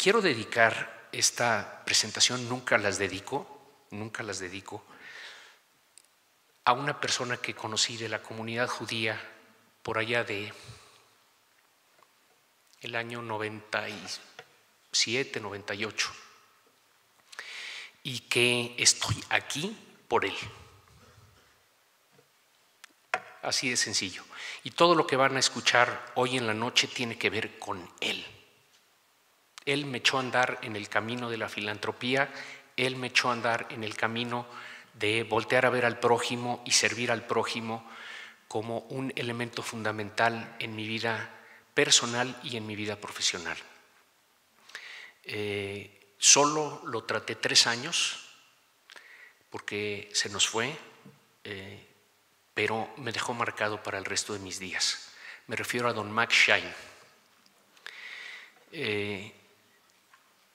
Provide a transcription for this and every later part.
quiero dedicar esta presentación, nunca las dedico, a una persona que conocí de la comunidad judía por allá de el año 97, 98, y que estoy aquí por él. Así de sencillo. Y todo lo que van a escuchar hoy en la noche tiene que ver con él. Él me echó a andar en el camino de la filantropía, él me echó a andar en el camino de voltear a ver al prójimo y servir al prójimo como un elemento fundamental en mi vida personal y en mi vida profesional. Solo lo traté 3 años porque se nos fue, pero me dejó marcado para el resto de mis días. Me refiero a don Max Schein.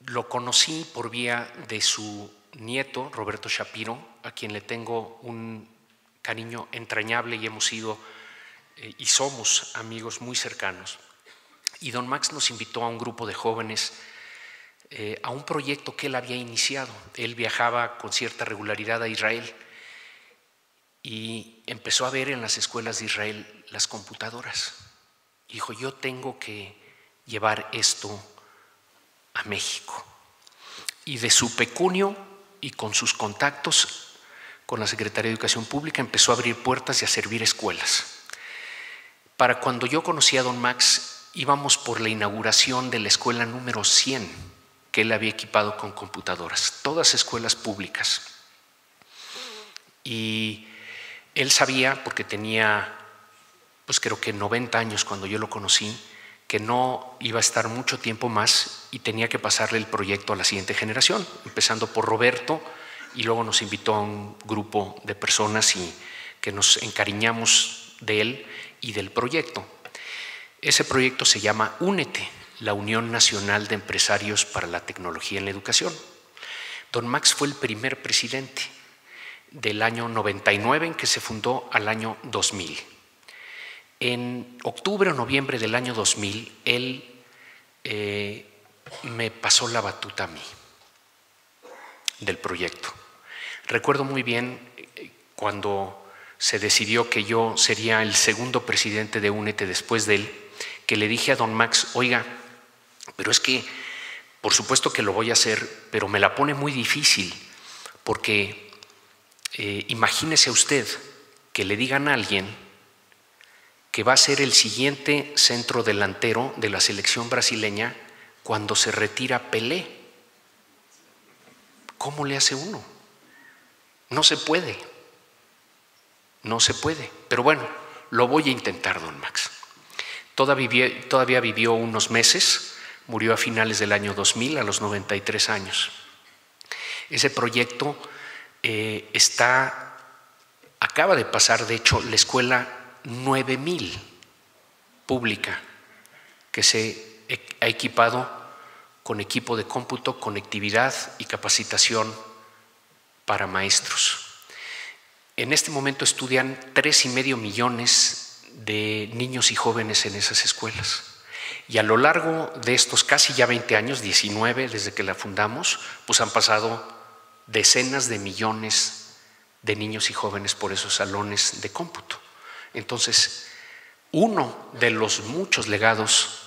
Lo conocí por vía de su nieto, Roberto Shapiro, a quien le tengo un cariño entrañable y hemos sido y somos amigos muy cercanos. Y don Max nos invitó a un grupo de jóvenes a un proyecto que él había iniciado. Él viajaba con cierta regularidad a Israel y empezó a ver en las escuelas de Israel las computadoras. Dijo, yo tengo que llevar esto a México. Y de su pecunio y con sus contactos con la Secretaría de Educación Pública empezó a abrir puertas y a servir escuelas. Para cuando yo conocí a don Max, íbamos por la inauguración de la escuela número 100 que él había equipado con computadoras, todas escuelas públicas. Y él sabía, porque tenía, pues creo que 90 años cuando yo lo conocí, que no iba a estar mucho tiempo más y tenía que pasarle el proyecto a la siguiente generación, empezando por Roberto, y luego nos invitó a un grupo de personas y que nos encariñamos de él y del proyecto. Ese proyecto se llama Únete, la Unión Nacional de Empresarios para la Tecnología en la Educación. Don Max fue el primer presidente del año 99 en que se fundó al año 2000. En octubre o noviembre del año 2000, él me pasó la batuta a mí del proyecto. Recuerdo muy bien cuando se decidió que yo sería el segundo presidente de Únete después de él, que le dije a don Max, oiga, pero es que por supuesto que lo voy a hacer, pero me la pone muy difícil, porque imagínese usted que le digan a alguien que va a ser el siguiente centro delantero de la selección brasileña cuando se retira Pelé. ¿Cómo le hace uno? No se puede. No se puede. Pero bueno, lo voy a intentar, don Max. Todavía vivió unos meses, murió a finales del año 2000, a los 93 años. Ese proyecto acaba de pasar, de hecho, la escuela 9000 pública, que se ha equipado con equipo de cómputo, conectividad y capacitación para maestros. En este momento estudian 3,5 millones de niños y jóvenes en esas escuelas. Y a lo largo de estos casi ya 20 años, 19 desde que la fundamos, pues han pasado decenas de millones de niños y jóvenes por esos salones de cómputo. Entonces, uno de los muchos legados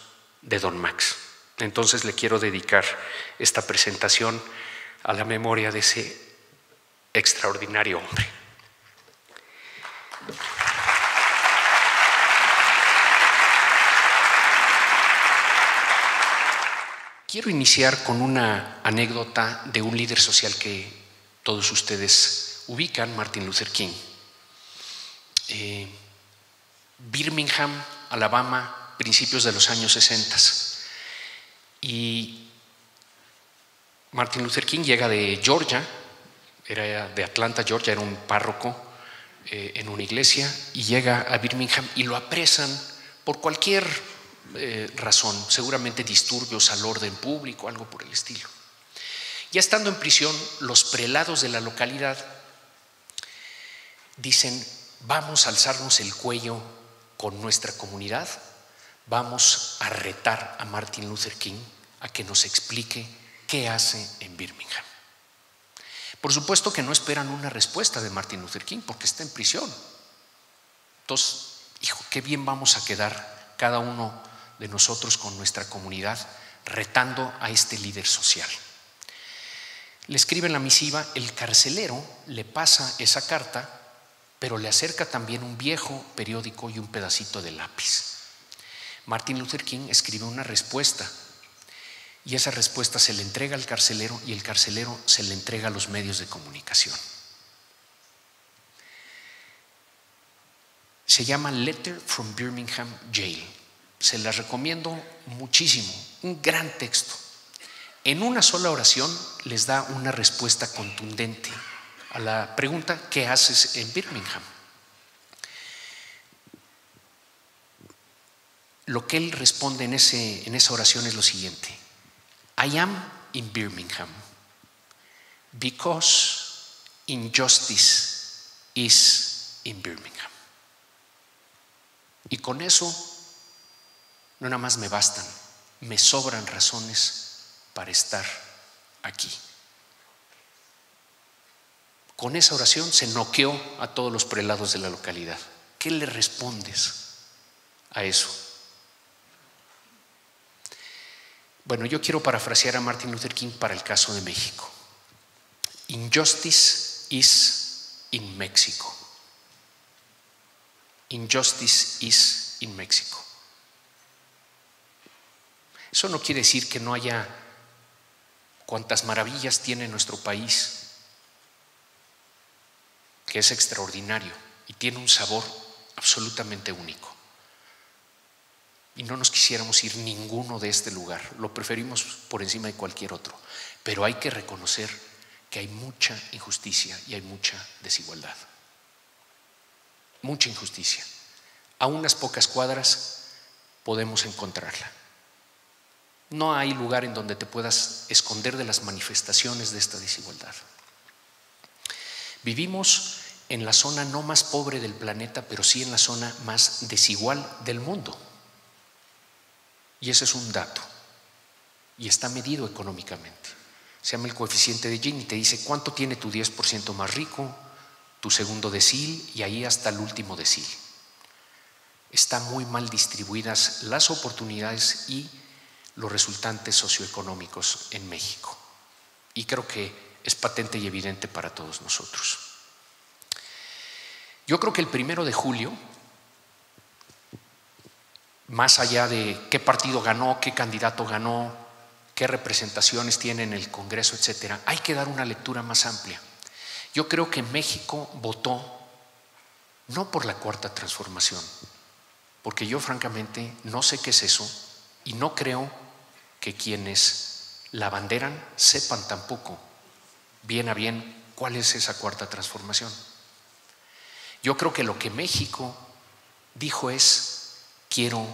de don Max. Entonces le quiero dedicar esta presentación a la memoria de ese extraordinario hombre. Quiero iniciar con una anécdota de un líder social que todos ustedes ubican, Martin Luther King. Birmingham, Alabama, principios de los años 60. Y Martin Luther King llega de Georgia, era de Atlanta, Georgia, era un párroco en una iglesia, y llega a Birmingham y lo apresan por cualquier razón, seguramente disturbios al orden público, algo por el estilo. Ya estando en prisión, los prelados de la localidad dicen: vamos a alzarnos el cuello con nuestra comunidad, vamos a retar a Martin Luther King a que nos explique qué hace en Birmingham. Por supuesto que no esperan una respuesta de Martin Luther King porque está en prisión. Entonces, hijo, qué bien vamos a quedar cada uno de nosotros con nuestra comunidad retando a este líder social. Le escribe en la misiva, el carcelero le pasa esa carta, pero le acerca también un viejo periódico y un pedacito de lápiz. Martin Luther King escribe una respuesta y esa respuesta se le entrega al carcelero y el carcelero se le entrega a los medios de comunicación. Se llama Letter from Birmingham Jail. Se la recomiendo muchísimo, un gran texto. En una sola oración les da una respuesta contundente a la pregunta ¿qué haces en Birmingham? Lo que él responde en esa oración es lo siguiente: I am in Birmingham because injustice is in Birmingham. Y con eso no nada más me bastan, me sobran razones para estar aquí. Con esa oración se noqueó a todos los prelados de la localidad. ¿Qué le respondes a eso? Bueno, yo quiero parafrasear a Martin Luther King para el caso de México. Injustice is in Mexico. Injustice is in Mexico. Eso no quiere decir que no haya cuantas maravillas tiene nuestro país, que es extraordinario y tiene un sabor absolutamente único. Y no nos quisiéramos ir ninguno de este lugar, lo preferimos por encima de cualquier otro, pero hay que reconocer que hay mucha injusticia y hay mucha desigualdad. Mucha injusticia. A unas pocas cuadras podemos encontrarla. No hay lugar en donde te puedas esconder de las manifestaciones de esta desigualdad. Vivimos en la zona no más pobre del planeta, pero sí en la zona más desigual del mundo. Y ese es un dato. Y está medido económicamente. Se llama el coeficiente de Gini, te dice cuánto tiene tu 10% más rico, tu segundo decil y ahí hasta el último decil. Están muy mal distribuidas las oportunidades y los resultantes socioeconómicos en México. Y creo que es patente y evidente para todos nosotros. Yo creo que el 1 de julio, más allá de qué partido ganó, qué candidato ganó, qué representaciones tiene en el Congreso, etcétera, hay que dar una lectura más amplia. Yo creo que México votó no por la Cuarta Transformación, porque yo francamente no sé qué es eso y no creo que quienes la abanderan sepan tampoco bien a bien cuál es esa Cuarta Transformación. Yo creo que lo que México dijo es: quiero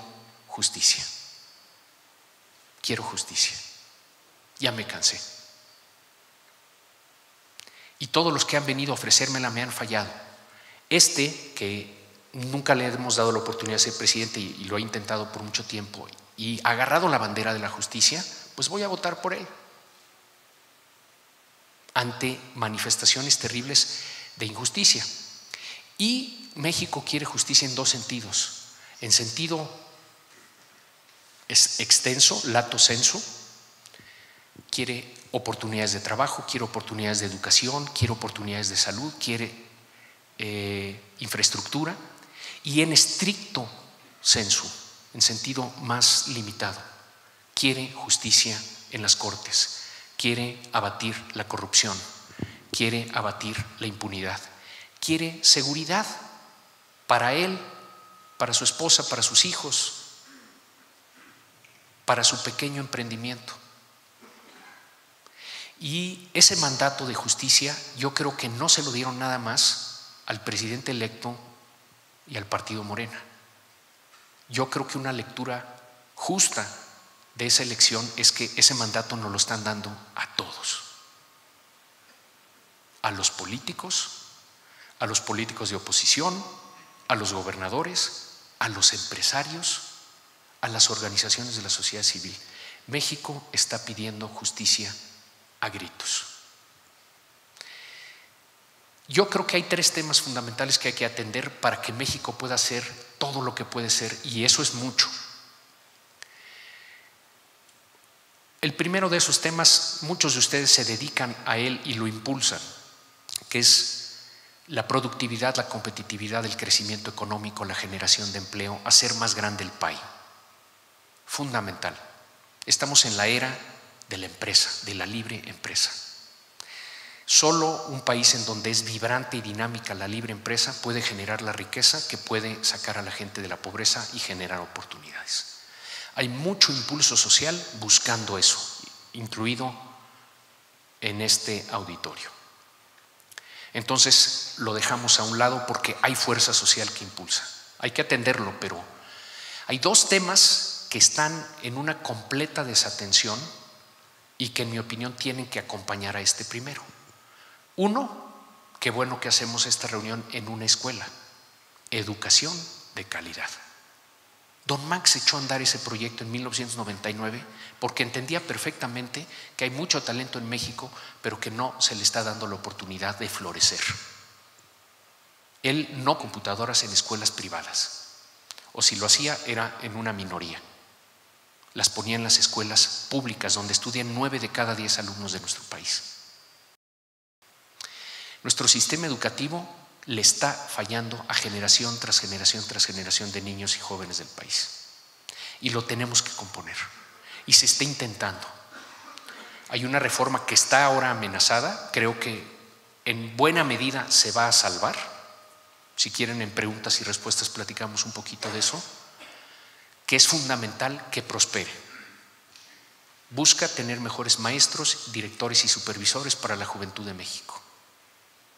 justicia. Quiero justicia. Ya me cansé. Y todos los que han venido a ofrecérmela me han fallado. Que nunca le hemos dado la oportunidad de ser presidente y lo ha intentado por mucho tiempo y ha agarrado la bandera de la justicia, pues voy a votar por él. Ante manifestaciones terribles de injusticia. Y México quiere justicia en dos sentidos. En sentido extenso, lato sensu, quiere oportunidades de trabajo, quiere oportunidades de educación, quiere oportunidades de salud, quiere infraestructura, y en estricto sensu, en sentido más limitado, quiere justicia en las cortes, quiere abatir la corrupción, quiere abatir la impunidad, quiere seguridad para él, para su esposa, para sus hijos, para su pequeño emprendimiento. Y ese mandato de justicia yo creo que no se lo dieron nada más al presidente electo y al partido Morena. Yo creo que una lectura justa de esa elección es que ese mandato nos lo están dando a todos, a los políticos de oposición, a los gobernadores, a los empresarios, a las organizaciones de la sociedad civil. México está pidiendo justicia a gritos. Yo creo que hay 3 temas fundamentales que hay que atender para que México pueda ser todo lo que puede ser, y eso es mucho. El primero de esos temas, muchos de ustedes se dedican a él y lo impulsan, que es la productividad, la competitividad, el crecimiento económico, la generación de empleo, hacer más grande el país. Fundamental. Estamos en la era de la empresa, de la libre empresa. Solo un país en donde es vibrante y dinámica la libre empresa puede generar la riqueza que puede sacar a la gente de la pobreza y generar oportunidades. Hay mucho impulso social buscando eso, incluido en este auditorio. Entonces lo dejamos a un lado porque hay fuerza social que impulsa. Hay que atenderlo, pero hay 2 temas que están en una completa desatención y que en mi opinión tienen que acompañar a este primero. Uno, qué bueno que hacemos esta reunión en una escuela, educación de calidad. Don Max echó a andar ese proyecto en 1999 porque entendía perfectamente que hay mucho talento en México, pero que no se le está dando la oportunidad de florecer. Él no computadoras en escuelas privadas, o si lo hacía era en una minoría. Las ponía en las escuelas públicas donde estudian 9 de cada 10 alumnos de nuestro país. Nuestro sistema educativo le está fallando a generación tras generación tras generación de niños y jóvenes del país. Y lo tenemos que componer. Y se está intentando. Hay una reforma que está ahora amenazada, creo que en buena medida se va a salvar. Si quieren, en preguntas y respuestas platicamos un poquito de eso, que es fundamental que prospere. Busca tener mejores maestros, directores y supervisores para la juventud de México.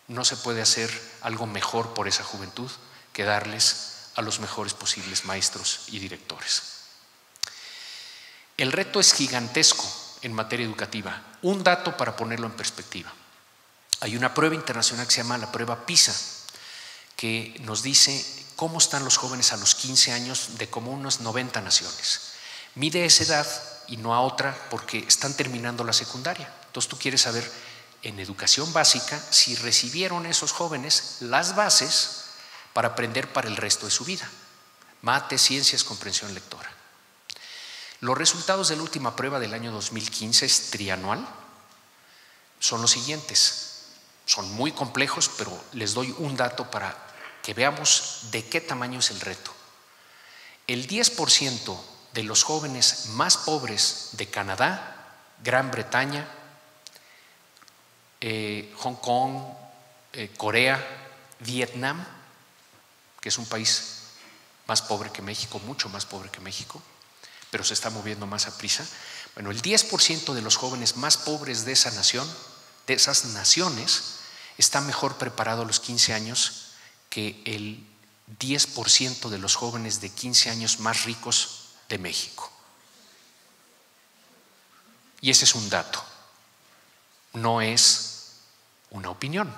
No se puede hacer algo mejor por esa juventud que darles a los mejores posibles maestros y directores. El reto es gigantesco en materia educativa. Un dato para ponerlo en perspectiva. Hay una prueba internacional que se llama la prueba PISA, que nos dice cómo están los jóvenes a los 15 años de como unas 90 naciones. Mide esa edad y no a otra porque están terminando la secundaria. Entonces tú quieres saber en educación básica si recibieron esos jóvenes las bases para aprender para el resto de su vida. Mate, ciencias, comprensión lectora. Los resultados de la última prueba del año 2015 es trianual. Son los siguientes. Son muy complejos, pero les doy un dato para que veamos de qué tamaño es el reto. El 10% de los jóvenes más pobres de Canadá, Gran Bretaña, Hong Kong, Corea, Vietnam, que es un país más pobre que México, mucho más pobre que México, pero se está moviendo más a prisa. Bueno, el 10% de los jóvenes más pobres de esa nación, de esas naciones, está mejor preparado a los 15 años que el 10% de los jóvenes de 15 años más ricos de México. Y ese es un dato, no es una opinión.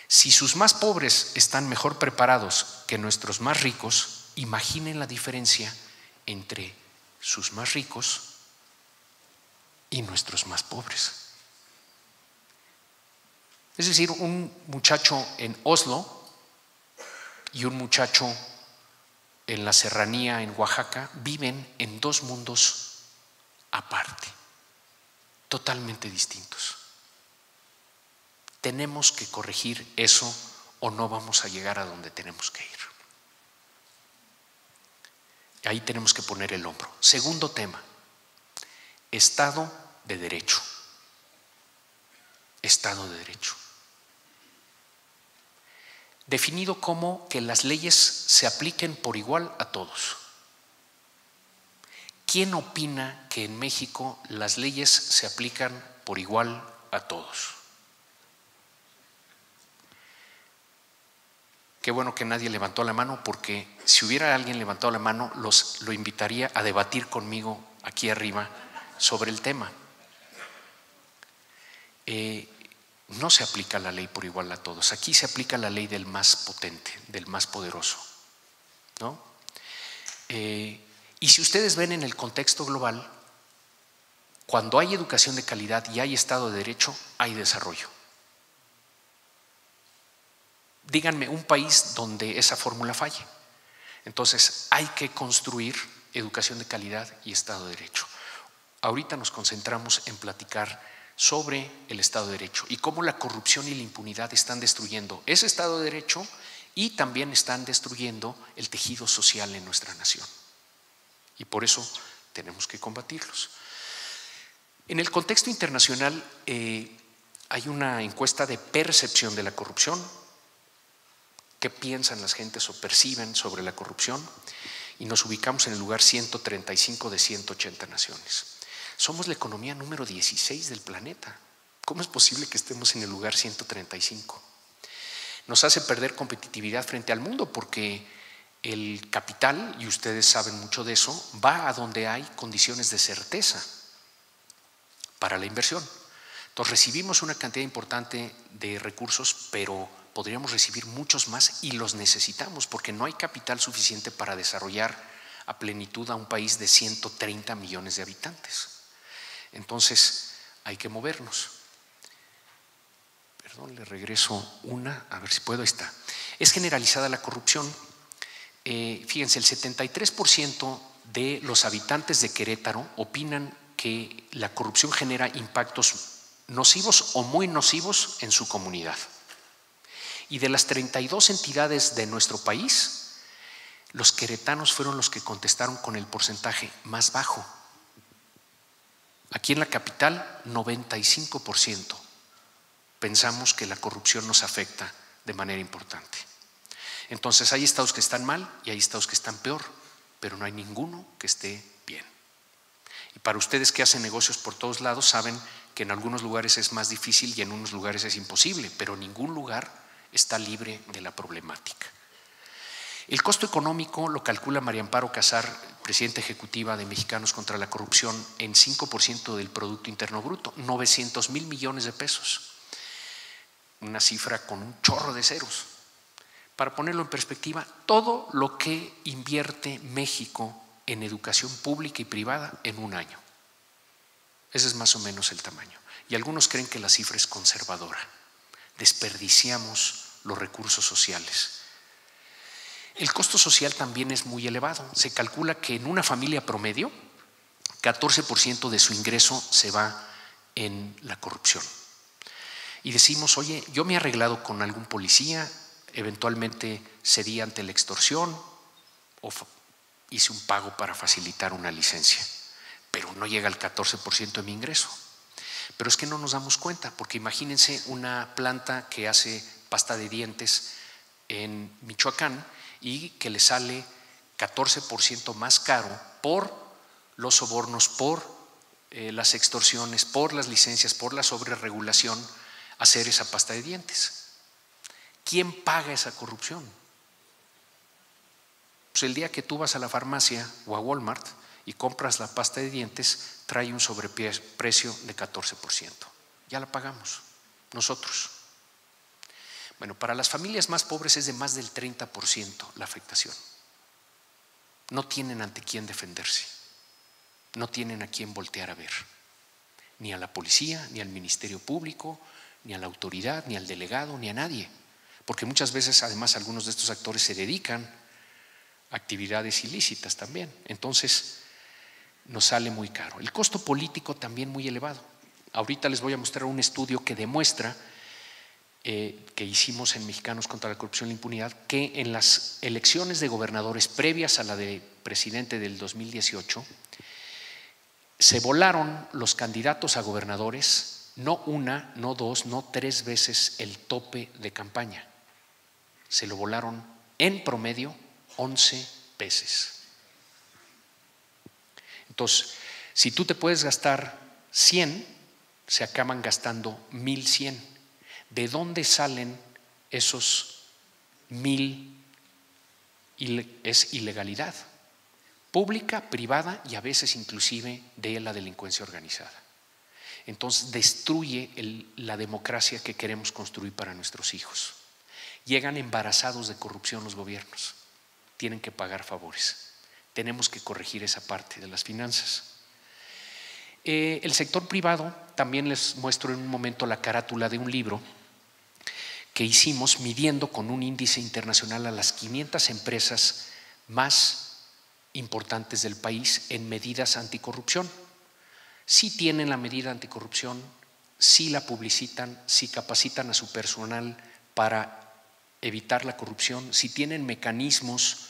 Si sus más pobres están mejor preparados que nuestros más ricos, imaginen la diferencia entre sus más ricos y nuestros más pobres. Es decir, un muchacho en Oslo y un muchacho en la serranía en Oaxaca viven en 2 mundos aparte, totalmente distintos. Tenemos que corregir eso o no vamos a llegar a donde tenemos que ir. Ahí tenemos que poner el hombro. Segundo tema, Estado de Derecho. Estado de Derecho. Definido como que las leyes se apliquen por igual a todos. ¿Quién opina que en México las leyes se aplican por igual a todos? Qué bueno que nadie levantó la mano, porque si hubiera alguien levantado la mano, lo invitaría a debatir conmigo aquí arriba sobre el tema. No se aplica la ley por igual a todos. Aquí se aplica la ley del más potente, del más poderoso, ¿no? Y si ustedes ven en el contexto global, cuando hay educación de calidad y hay Estado de Derecho, hay desarrollo. Díganme un país donde esa fórmula falle. Entonces hay que construir educación de calidad y Estado de Derecho. Ahorita nos concentramos en platicar sobre el Estado de Derecho y cómo la corrupción y la impunidad están destruyendo ese Estado de Derecho y también están destruyendo el tejido social en nuestra nación. Y por eso tenemos que combatirlos. En el contexto internacional hay una encuesta de percepción de la corrupción. ¿Qué piensan las gentes o perciben sobre la corrupción? Y nos ubicamos en el lugar 135 de 180 naciones. Somos la economía número 16 del planeta. ¿Cómo es posible que estemos en el lugar 135? Nos hace perder competitividad frente al mundo porque el capital, y ustedes saben mucho de eso, va a donde hay condiciones de certeza para la inversión. Entonces recibimos una cantidad importante de recursos, pero podríamos recibir muchos más y los necesitamos porque no hay capital suficiente para desarrollar a plenitud a un país de 130 millones de habitantes. Entonces hay que movernos. Perdón, le regreso una, a ver si puedo, ahí está. Es generalizada la corrupción. Fíjense, el 73% de los habitantes de Querétaro opinan que la corrupción genera impactos nocivos o muy nocivos en su comunidad. Y de las 32 entidades de nuestro país, los queretanos fueron los que contestaron con el porcentaje más bajo. Aquí en la capital, 95%. Pensamos que la corrupción nos afecta de manera importante. Entonces hay estados que están mal y hay estados que están peor, pero no hay ninguno que esté bien. Y para ustedes que hacen negocios por todos lados saben que en algunos lugares es más difícil y en unos lugares es imposible, pero ningún lugar está libre de la problemática. El costo económico lo calcula María Amparo Casar, presidenta ejecutiva de Mexicanos contra la Corrupción, en 5% del Producto Interno Bruto, 900,000 millones de pesos. Una cifra con un chorro de ceros. Para ponerlo en perspectiva, todo lo que invierte México en educación pública y privada en un año. Ese es más o menos el tamaño. Y algunos creen que la cifra es conservadora. Desperdiciamos los recursos sociales. El costo social también es muy elevado. Se calcula que en una familia promedio, 14% de su ingreso se va en la corrupción. Y decimos, oye, yo me he arreglado con algún policía, eventualmente cedí ante la extorsión o hice un pago para facilitar una licencia, pero no llega al 14% de mi ingreso. Pero es que no nos damos cuenta, porque imagínense una planta que hace pasta de dientes en Michoacán y que le sale 14% más caro por los sobornos, por las extorsiones, por las licencias, por la sobreregulación, hacer esa pasta de dientes. ¿Quién paga esa corrupción? Pues el día que tú vas a la farmacia o a Walmart y compras la pasta de dientes, trae un sobreprecio de 14%. Ya la pagamos nosotros. Bueno, para las familias más pobres es de más del 30% la afectación. No tienen ante quién defenderse, no tienen a quién voltear a ver, ni a la policía, ni al Ministerio Público, ni a la autoridad, ni al delegado, ni a nadie, porque muchas veces además algunos de estos actores se dedican a actividades ilícitas también, entonces nos sale muy caro. El costo político también muy elevado. Ahorita les voy a mostrar un estudio que demuestra que hicimos en Mexicanos contra la Corrupción y la Impunidad, que en las elecciones de gobernadores previas a la de presidente del 2018 se volaron los candidatos a gobernadores no una, no dos, no 3 veces el tope de campaña. Se lo volaron en promedio 11 veces. Entonces, si tú te puedes gastar 100, se acaban gastando 1,100. ¿De dónde salen esos 1,000? Es ilegalidad pública, privada y a veces inclusive de la delincuencia organizada. Entonces destruye la democracia que queremos construir para nuestros hijos. Llegan embarazados de corrupción los gobiernos, tienen que pagar favores, tenemos que corregir esa parte de las finanzas. El sector privado, también les muestro en un momento la carátula de un libro que hicimos midiendo con un índice internacional a las 500 empresas más importantes del país en medidas anticorrupción. Sí tienen la medida anticorrupción, sí la publicitan, sí capacitan a su personal para evitar la corrupción, sí tienen mecanismos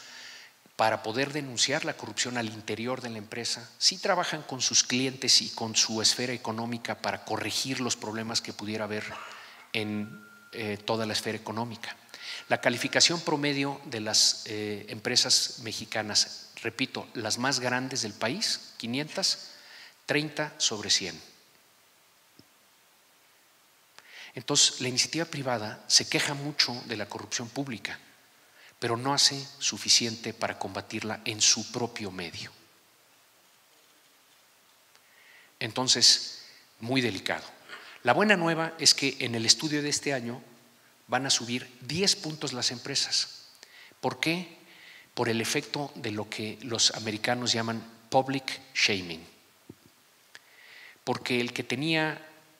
para poder denunciar la corrupción al interior de la empresa, sí trabajan con sus clientes y con su esfera económica para corregir los problemas que pudiera haber en toda la esfera económica. La calificación promedio de las empresas mexicanas, repito, las más grandes del país, 500, 30 sobre 100. Entonces, la iniciativa privada se queja mucho de la corrupción pública, pero no hace suficiente para combatirla en su propio medio. Entonces, muy delicado. La buena nueva es que en el estudio de este año van a subir 10 puntos las empresas. ¿Por qué? Por el efecto de lo que los americanos llaman public shaming. Porque el que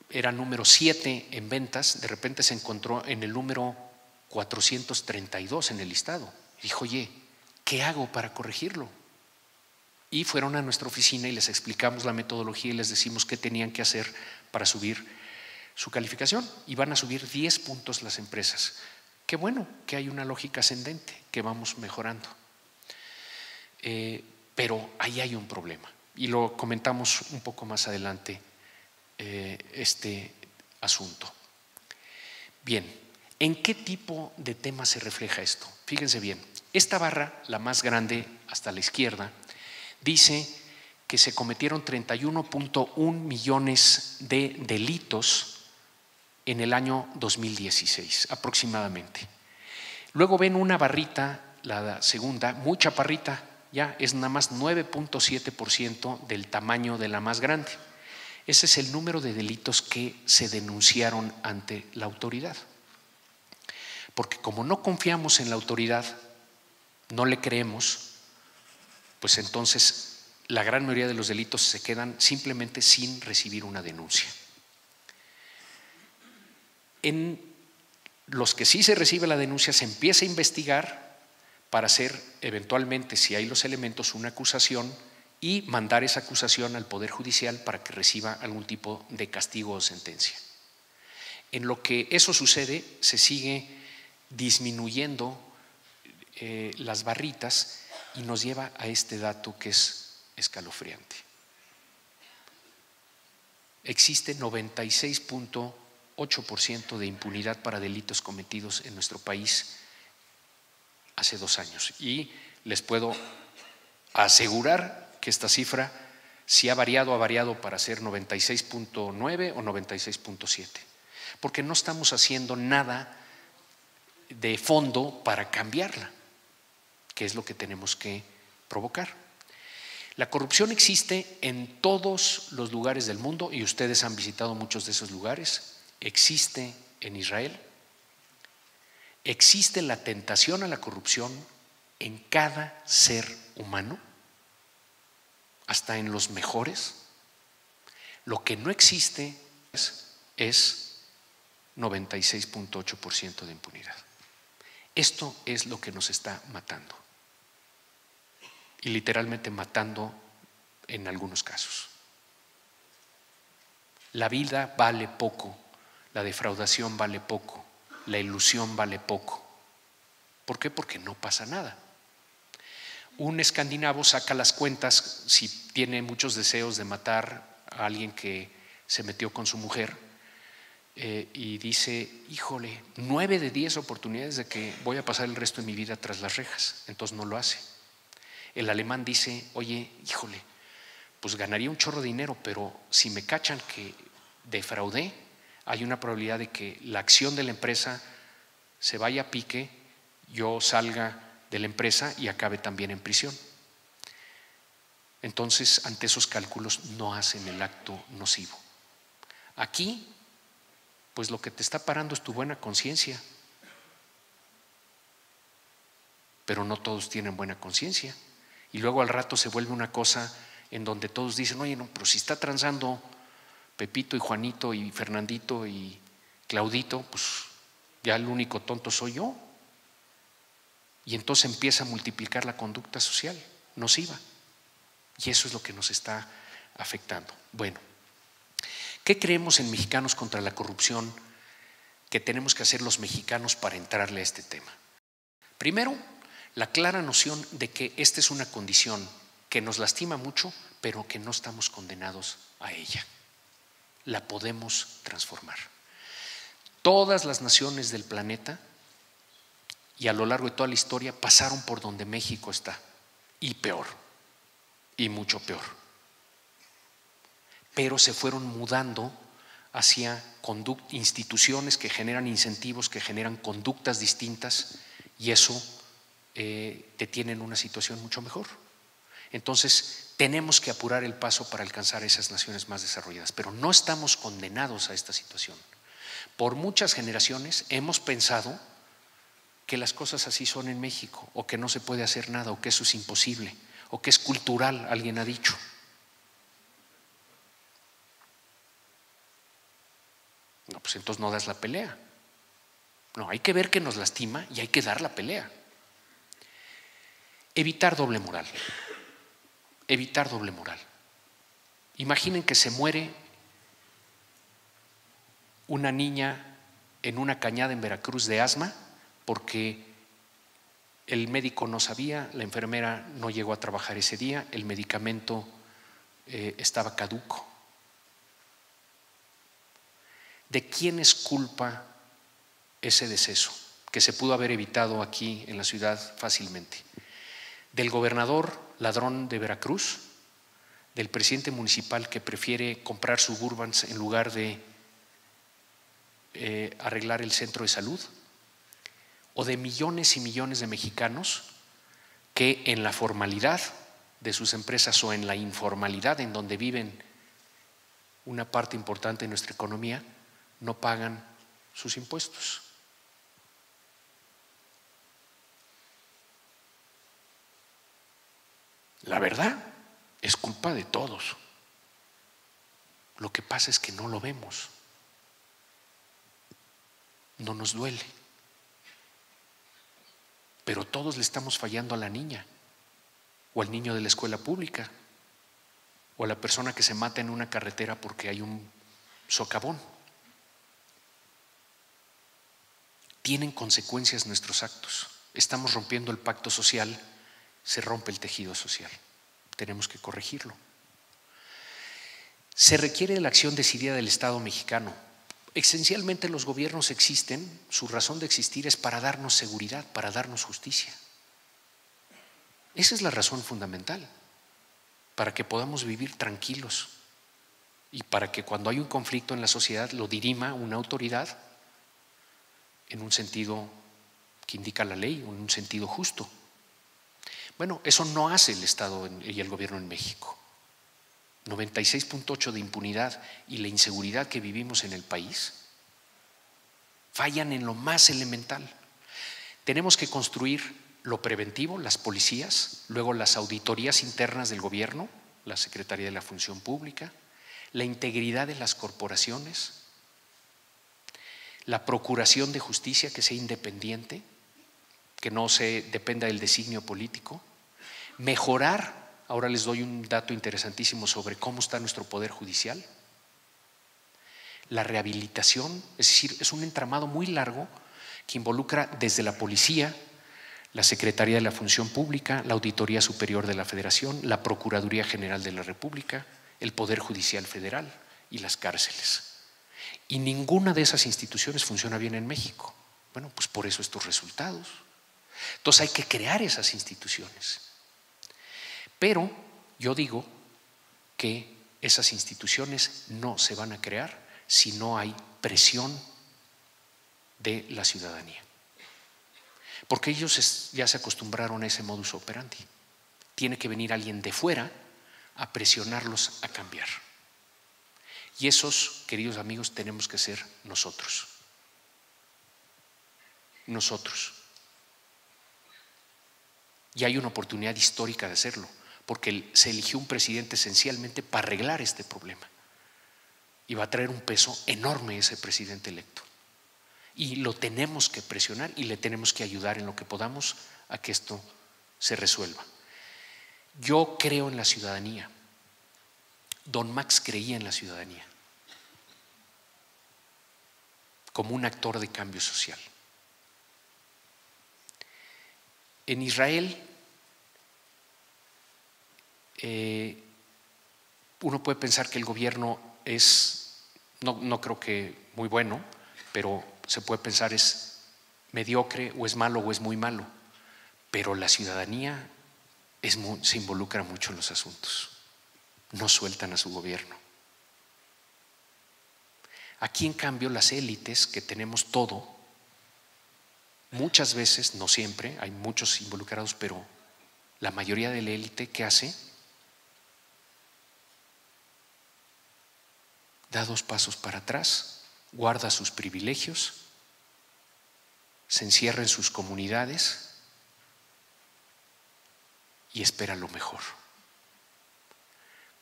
era número 7 en ventas, de repente se encontró en el número 432 en el listado. Dijo, oye, ¿qué hago para corregirlo? Y fueron a nuestra oficina y les explicamos la metodología y les decimos qué tenían que hacer para subir su calificación, y van a subir 10 puntos las empresas. Qué bueno que hay una lógica ascendente, que vamos mejorando. Pero ahí hay un problema y lo comentamos un poco más adelante, este asunto. Bien, ¿en qué tipo de tema se refleja esto? Fíjense bien, esta barra, la más grande hasta la izquierda, dice que se cometieron 31.1 millones de delitos en el año 2016 aproximadamente. Luego ven una barrita, la segunda, muy chaparrita, ya es nada más 9.7% del tamaño de la más grande. Ese es el número de delitos que se denunciaron ante la autoridad. Porque como no confiamos en la autoridad, no le creemos, pues entonces la gran mayoría de los delitos se quedan simplemente sin recibir una denuncia. En los que sí se recibe la denuncia se empieza a investigar para hacer eventualmente, si hay los elementos, una acusación y mandar esa acusación al Poder Judicial para que reciba algún tipo de castigo o sentencia. En lo que eso sucede, se sigue disminuyendo las barritas y nos lleva a este dato que es escalofriante. Existe 96.8% de impunidad para delitos cometidos en nuestro país hace 2 años. Y les puedo asegurar que esta cifra, si ha variado para ser 96.9 o 96.7. Porque no estamos haciendo nada de fondo para cambiarla, que es lo que tenemos que provocar. La corrupción existe en todos los lugares del mundo y ustedes han visitado muchos de esos lugares. Existe en Israel. Existe la tentación a la corrupción en cada ser humano, hasta en los mejores. Lo que no existe es 96.8% de impunidad. Esto es lo que nos está matando. Y literalmente matando en algunos casos. La vida vale poco, la defraudación vale poco, la ilusión vale poco. ¿Por qué? Porque no pasa nada. Un escandinavo saca las cuentas si tiene muchos deseos de matar a alguien que se metió con su mujer y dice, híjole, 9 de 10 oportunidades de que voy a pasar el resto de mi vida tras las rejas, entonces no lo hace. El alemán dice, oye, híjole, pues ganaría un chorro de dinero, pero si me cachan que defraudé, hay una probabilidad de que la acción de la empresa se vaya a pique, yo salga de la empresa y acabe también en prisión. Entonces, ante esos cálculos no hacen el acto nocivo. Aquí, pues lo que te está parando es tu buena conciencia. Pero no todos tienen buena conciencia. Y luego al rato se vuelve una cosa en donde todos dicen, oye, no, pero si está transando Pepito y Juanito y Fernandito y Claudito, pues ya el único tonto soy yo. Y entonces empieza a multiplicar la conducta social nociva. Y eso es lo que nos está afectando. Bueno, ¿qué creemos en Mexicanos contra la Corrupción que tenemos que hacer los mexicanos para entrarle a este tema? Primero, la clara noción de que esta es una condición que nos lastima mucho, pero que no estamos condenados a ella. La podemos transformar. Todas las naciones del planeta y a lo largo de toda la historia pasaron por donde México está, y peor, y mucho peor. Pero se fueron mudando hacia instituciones que generan incentivos, que generan conductas distintas, y eso te tiene en una situación mucho mejor. Entonces tenemos que apurar el paso para alcanzar esas naciones más desarrolladas, pero no estamos condenados a esta situación. Por muchas generaciones hemos pensado que las cosas así son en México, o que no se puede hacer nada, o que eso es imposible, o que es cultural, alguien ha dicho. No, pues entonces no das la pelea. No, hay que ver que nos lastima y hay que dar la pelea. Evitar doble moral. Evitar doble moral. Imaginen que se muere una niña en una cañada en Veracruz de asma porque el médico no sabía, la enfermera no llegó a trabajar ese día, el medicamento estaba caduco. ¿De quién es culpa ese deceso que se pudo haber evitado aquí en la ciudad fácilmente? ¿Del gobernador ladrón de Veracruz? ¿Del presidente municipal que prefiere comprar Suburbans en lugar de arreglar el centro de salud? ¿O de millones y millones de mexicanos que en la formalidad de sus empresas o en la informalidad en donde viven una parte importante de nuestra economía no pagan sus impuestos? La verdad es culpa de todos. Lo que pasa es que no lo vemos. No nos duele. Pero todos le estamos fallando a la niña, o al niño de la escuela pública, o a la persona que se mata en una carretera porque hay un socavón. Tienen consecuencias nuestros actos. Estamos rompiendo el pacto social, se rompe el tejido social. Tenemos que corregirlo. Se requiere la acción decidida del Estado mexicano. Esencialmente los gobiernos existen, su razón de existir es para darnos seguridad, para darnos justicia. Esa es la razón fundamental, para que podamos vivir tranquilos y para que cuando hay un conflicto en la sociedad lo dirima una autoridad en un sentido que indica la ley, en un sentido justo. Bueno, eso no hace el Estado y el gobierno en México. 96.8 de impunidad y la inseguridad que vivimos en el país fallan en lo más elemental. Tenemos que construir lo preventivo, las policías, luego las auditorías internas del gobierno, la Secretaría de la Función Pública, la integridad de las corporaciones, la procuración de justicia que sea independiente, que no se dependa del designio político, mejorar. Ahora les doy un dato interesantísimo sobre cómo está nuestro poder judicial. La rehabilitación, es decir, es un entramado muy largo que involucra desde la policía, la Secretaría de la Función Pública, la Auditoría Superior de la Federación, la Procuraduría General de la República, el Poder Judicial Federal y las cárceles. Y ninguna de esas instituciones funciona bien en México. Bueno, pues por eso estos resultados. Entonces hay que crear esas instituciones. Pero yo digo que esas instituciones no se van a crear si no hay presión de la ciudadanía. Porque ellos ya se acostumbraron a ese modus operandi. Tiene que venir alguien de fuera a presionarlos a cambiar. Y esos, queridos amigos, tenemos que ser nosotros. Nosotros. Y hay una oportunidad histórica de hacerlo, porque se eligió un presidente esencialmente para arreglar este problema. Y va a traer un peso enorme ese presidente electo. Y lo tenemos que presionar y le tenemos que ayudar en lo que podamos a que esto se resuelva. Yo creo en la ciudadanía. Don Max creía en la ciudadanía como un actor de cambio social. En Israel, uno puede pensar que el gobierno es, no creo que muy bueno, pero se puede pensar es mediocre o es malo o es muy malo. Pero la ciudadanía se involucra mucho en los asuntos. No sueltan a su gobierno. Aquí, en cambio, las élites que tenemos todo, muchas veces, no siempre, hay muchos involucrados, pero la mayoría de la élite, ¿qué hace? Da 2 pasos para atrás, guarda sus privilegios, se encierra en sus comunidades y espera lo mejor.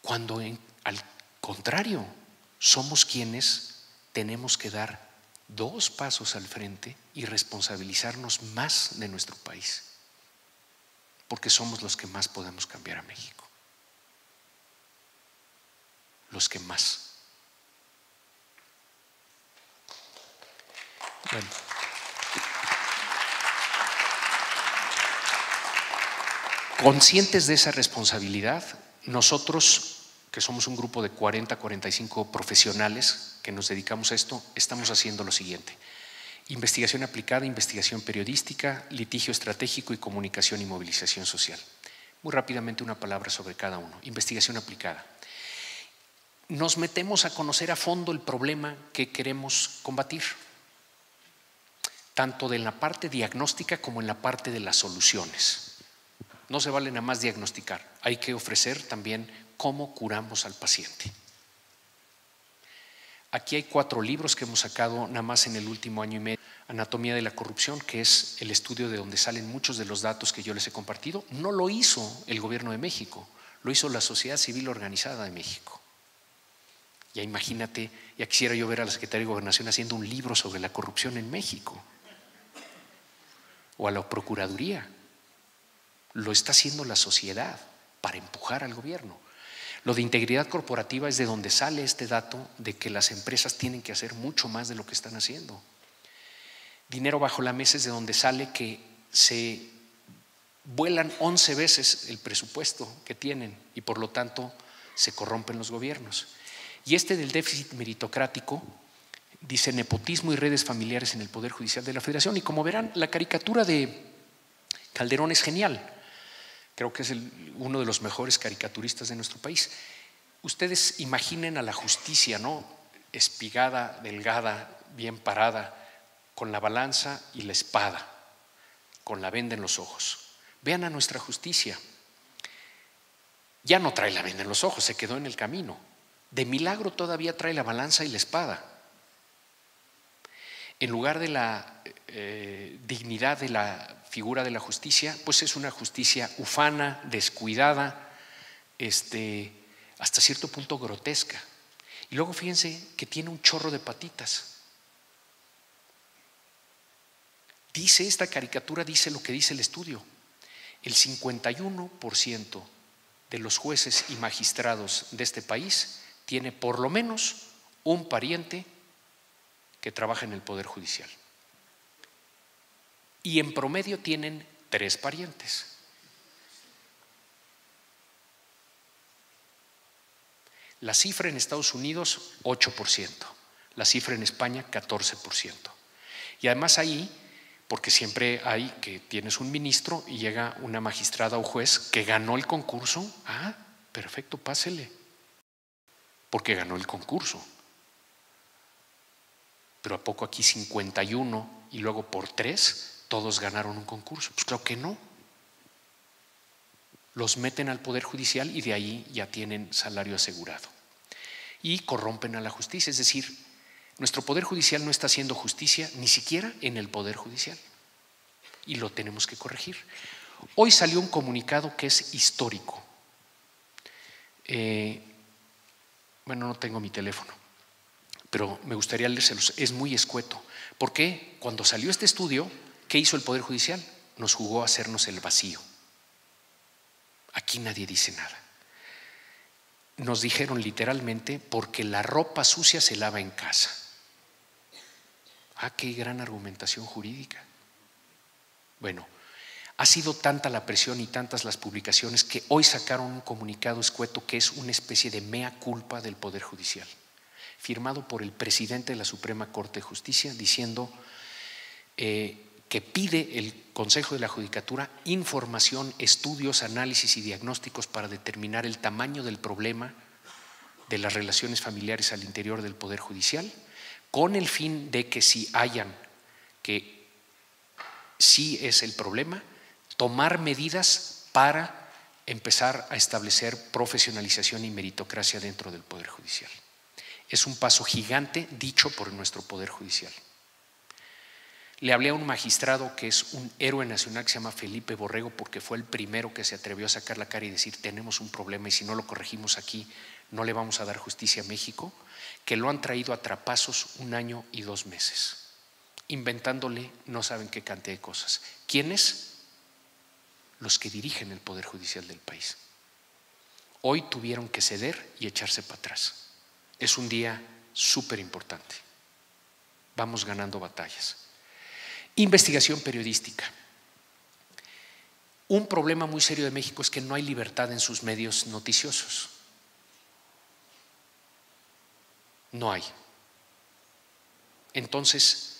Cuando al contrario, somos quienes tenemos que dar 2 pasos al frente y responsabilizarnos más de nuestro país, porque somos los que más podemos cambiar a México. Los que más. Bueno. Conscientes de esa responsabilidad, nosotros, que somos un grupo de 40-45 profesionales que nos dedicamos a esto, estamos haciendo lo siguiente: investigación aplicada, investigación periodística, litigio estratégico y comunicación y movilización social. Muy rápidamente una palabra sobre cada uno. Investigación aplicada. Nos metemos a conocer a fondo el problema que queremos combatir, tanto en la parte diagnóstica como en la parte de las soluciones. No se vale nada más diagnosticar, hay que ofrecer también cómo curamos al paciente. Aquí hay 4 libros que hemos sacado nada más en el último año y medio. Anatomía de la corrupción, que es el estudio de donde salen muchos de los datos que yo les he compartido. No lo hizo el gobierno de México, lo hizo la sociedad civil organizada de México. Ya imagínate, ya quisiera yo ver a la Secretaría de Gobernación haciendo un libro sobre la corrupción en México, o a la Procuraduría. Lo está haciendo la sociedad para empujar al gobierno. Lo de integridad corporativa es de donde sale este dato de que las empresas tienen que hacer mucho más de lo que están haciendo. Dinero bajo la mesa es de donde sale que se vuelan 11 veces el presupuesto que tienen y por lo tanto se corrompen los gobiernos. Y este del déficit meritocrático dice nepotismo y redes familiares en el Poder Judicial de la Federación. Y como verán, la caricatura de Calderón es genial. Creo que es uno de los mejores caricaturistas de nuestro país. Ustedes imaginen a la justicia, ¿no? Espigada, delgada, bien parada, con la balanza y la espada, con la venda en los ojos. Vean a nuestra justicia. Ya no trae la venda en los ojos, se quedó en el camino. De milagro todavía trae la balanza y la espada. En lugar de la dignidad de la figura de la justicia, pues es una justicia ufana, descuidada, hasta cierto punto grotesca. Y luego fíjense que tiene un chorro de patitas. Dice esta caricatura, dice lo que dice el estudio. El 51% de los jueces y magistrados de este país tiene por lo menos un pariente que trabaja en el Poder Judicial. Y en promedio tienen 3 parientes. La cifra en Estados Unidos, 8%. La cifra en España, 14%. Y además ahí, porque siempre hay que tienes un ministro y llega una magistrada o juez que ganó el concurso. Ah, perfecto, pásele. Porque ganó el concurso. Pero ¿a poco aquí 51 y luego por 3 todos ganaron un concurso? Pues claro que no. Los meten al Poder Judicial y de ahí ya tienen salario asegurado. Y corrompen a la justicia, es decir, nuestro Poder Judicial no está haciendo justicia ni siquiera en el Poder Judicial. Y lo tenemos que corregir. Hoy salió un comunicado que es histórico. Bueno, no tengo mi teléfono, pero me gustaría leérselos. Es muy escueto. ¿Por qué? Cuando salió este estudio, ¿qué hizo el Poder Judicial? Nos jugó a hacernos el vacío. Aquí nadie dice nada. Nos dijeron literalmente, porque la ropa sucia se lava en casa. Qué gran argumentación jurídica. Bueno, ha sido tanta la presión y tantas las publicaciones que hoy sacaron un comunicado escueto que es una especie de mea culpa del Poder Judicial, firmado por el presidente de la Suprema Corte de Justicia, diciendo que pide el Consejo de la Judicatura información, estudios, análisis y diagnósticos para determinar el tamaño del problema de las relaciones familiares al interior del Poder Judicial, con el fin de que si hayan que sí es el problema, tomar medidas para empezar a establecer profesionalización y meritocracia dentro del Poder Judicial. Es un paso gigante dicho por nuestro Poder Judicial. Le hablé a un magistrado que es un héroe nacional que se llama Felipe Borrego, porque fue el primero que se atrevió a sacar la cara y decir: tenemos un problema y si no lo corregimos aquí no le vamos a dar justicia a México, que lo han traído a trapazos 1 año y 2 meses, inventándole no saben qué cantidad de cosas. ¿Quiénes? Los que dirigen el Poder Judicial del país. Hoy tuvieron que ceder y echarse para atrás. Es un día súper importante. Vamos ganando batallas. Investigación periodística. Un problema muy serio de México es que no hay libertad en sus medios noticiosos. No hay. Entonces,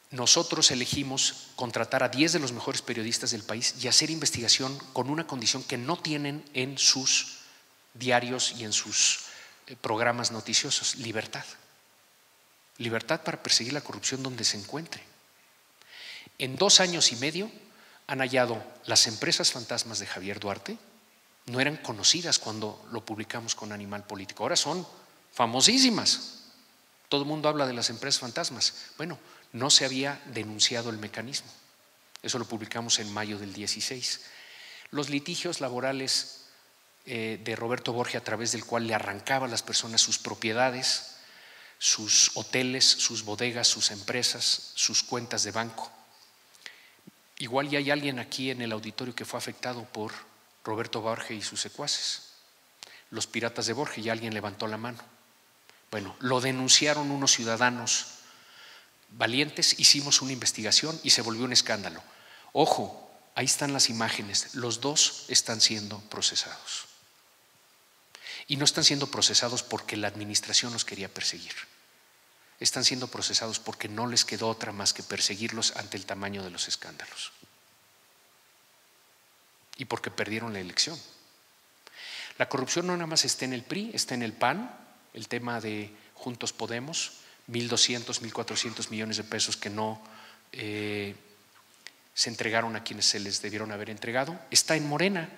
nosotros elegimos contratar a 10 de los mejores periodistas del país y hacer investigación con una condición que no tienen en sus diarios y en sus programas noticiosos: libertad. Libertad para perseguir la corrupción donde se encuentre. En 2 años y medio han hallado las empresas fantasmas de Javier Duarte. No eran conocidas cuando lo publicamos con Animal Político, ahora son famosísimas. Todo el mundo habla de las empresas fantasmas. Bueno, no se había denunciado el mecanismo. Eso lo publicamos en mayo del 16. Los litigios laborales de Roberto Borge, a través del cual le arrancaba a las personas sus propiedades, sus hoteles, sus bodegas, sus empresas, sus cuentas de banco. Igual ya hay alguien aquí en el auditorio que fue afectado por Roberto Borge y sus secuaces, los piratas de Borge, y alguien levantó la mano. Bueno, lo denunciaron unos ciudadanos valientes, hicimos una investigación y se volvió un escándalo. Ojo, ahí están las imágenes, los 2 están siendo procesados. Y no están siendo procesados porque la administración los quería perseguir. Están siendo procesados porque no les quedó otra más que perseguirlos ante el tamaño de los escándalos. Y porque perdieron la elección. La corrupción no nada más está en el PRI, está en el PAN, el tema de Juntos Podemos, 1.200, 1.400 millones de pesos que no se entregaron a quienes se les debieron haber entregado. Está en Morena,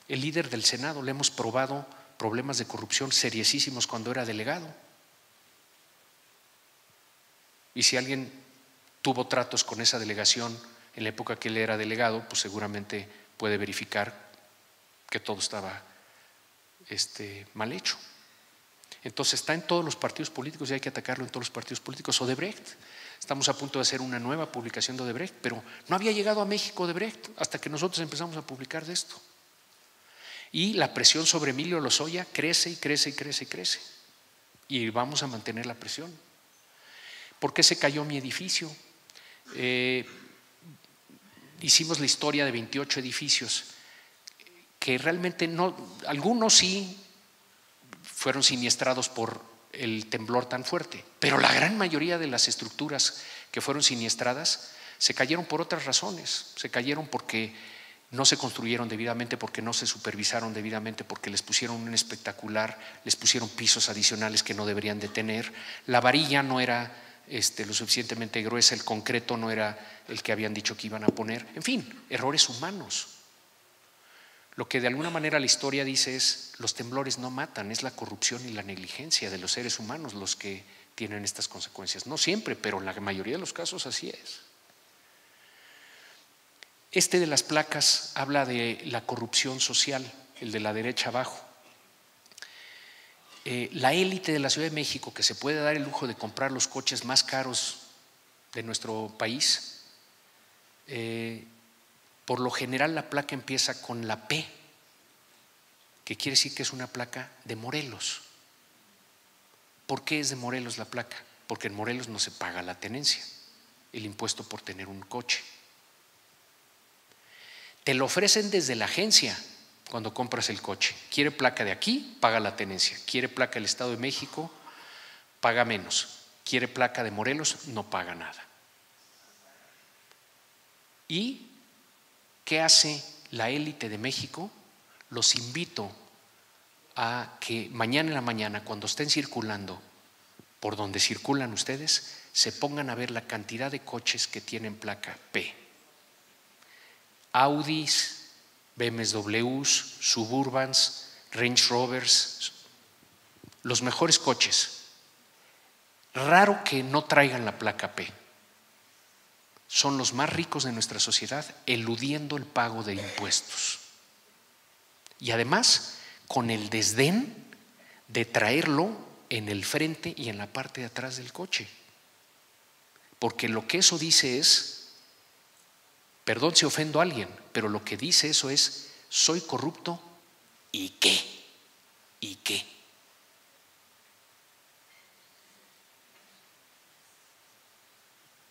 el líder del Senado. Le hemos probado problemas de corrupción seriosísimos cuando era delegado. Y si alguien tuvo tratos con esa delegación en la época que él era delegado, pues seguramente puede verificar que todo estaba mal hecho. Entonces está en todos los partidos políticos y hay que atacarlo en todos los partidos políticos. Odebrecht, estamos a punto de hacer una nueva publicación de Odebrecht, pero no había llegado a México Odebrecht hasta que nosotros empezamos a publicar de esto. Y la presión sobre Emilio Lozoya crece y crece y crece y crece. Y vamos a mantener la presión. ¿Por qué se cayó mi edificio? Hicimos la historia de 28 edificios que realmente no, algunos sí fueron siniestrados por el temblor tan fuerte, pero la gran mayoría de las estructuras que fueron siniestradas se cayeron por otras razones. Se cayeron porque no se construyeron debidamente, porque no se supervisaron debidamente, porque les pusieron un espectacular, les pusieron pisos adicionales que no deberían de tener, la varilla no era lo suficientemente gruesa, el concreto no era el que habían dicho que iban a poner, en fin, errores humanos. Lo que de alguna manera la historia dice es: los temblores no matan, es la corrupción y la negligencia de los seres humanos los que tienen estas consecuencias. No siempre, pero en la mayoría de los casos así es. Este de las placas habla de la corrupción social, el de la derecha abajo. La élite de la Ciudad de México, que se puede dar el lujo de comprar los coches más caros de nuestro país, por lo general la placa empieza con la P, que quiere decir que es una placa de Morelos. ¿Por qué es de Morelos la placa? Porque en Morelos no se paga la tenencia, el impuesto por tener un coche. Te lo ofrecen desde la agencia cuando compras el coche. Quiere placa de aquí, paga la tenencia. Quiere placa del Estado de México, paga menos. Quiere placa de Morelos, no paga nada. ¿Y qué hace la élite de México? Los invito a que mañana en la mañana, cuando estén circulando por donde circulan ustedes, se pongan a ver la cantidad de coches que tienen placa P. Audis, BMWs, Suburbans, Range Rovers, los mejores coches. Raro que no traigan la placa P. Son los más ricos de nuestra sociedad eludiendo el pago de impuestos. Y además con el desdén de traerlo en el frente y en la parte de atrás del coche. Porque lo que eso dice es, perdón si ofendo a alguien, pero lo que dice eso es: soy corrupto ¿y qué? ¿Y qué?